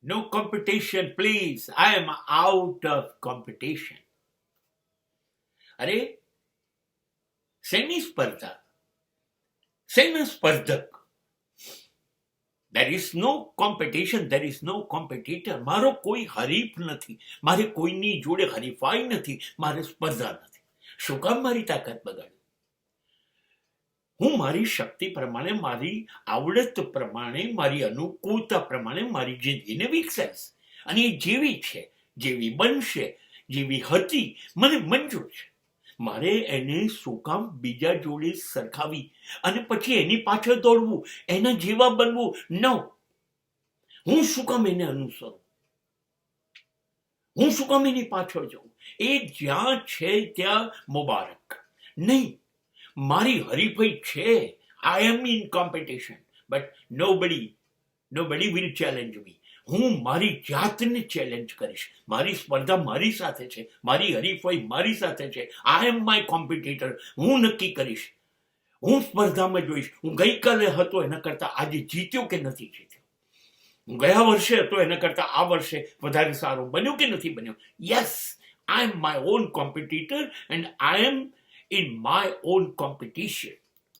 No competition, please. I am out of competition. અરે શેની સ્પર્ધા, શેના સ્પર્ધક? There is no competition, there is no competitor. મારો કોઈ હરીફ નથી, મારે કોઈની જોડે હરીફાઈ નથી, મારે સ્પર્ધા નથી. શું કામ મારી તાકાત બગાડું? હું મારી શક્તિ પ્રમાણે, મારી આવડત પ્રમાણે, મારી અનુકૂળતા પ્રમાણે મારી જિંદગીને વિકસાવીશ. અને એ જેવી છે, જેવી બનશે, જેવી હતી, મને મંજૂર છે. મારે એને શું કામ બીજા જોડે સરખાવી અને પછી એની પાછળ દોડવું, એના જેવા બનવું? નો. હું શું કામ એને અનુસરું? હું શું કામ એની પાછળ જાઉં? એ જ્યાં છે ત્યાં મુબારક. નહીં, મારી હરીફાઈ છે. I am in competition, but nobody will challenge me. હું મારી જાતને ચેલેન્જ કરીશ. મારી સ્પર્ધા મારી સાથે છે, મારી હરીફાઈ મારી સાથે છે. I am my competitor. હું નક્કી કરીશ, હું સ્પર્ધામાં જોઈશ, હું ગઈકાલે હતો એના કરતા આજે જીત્યો કે નથી જીત્યો. હું ગયા વર્ષે હતો એના કરતા આ વર્ષે વધારે સારો બન્યો કે નથી બન્યો. Yes, I am my own competitor and I am in my own competition.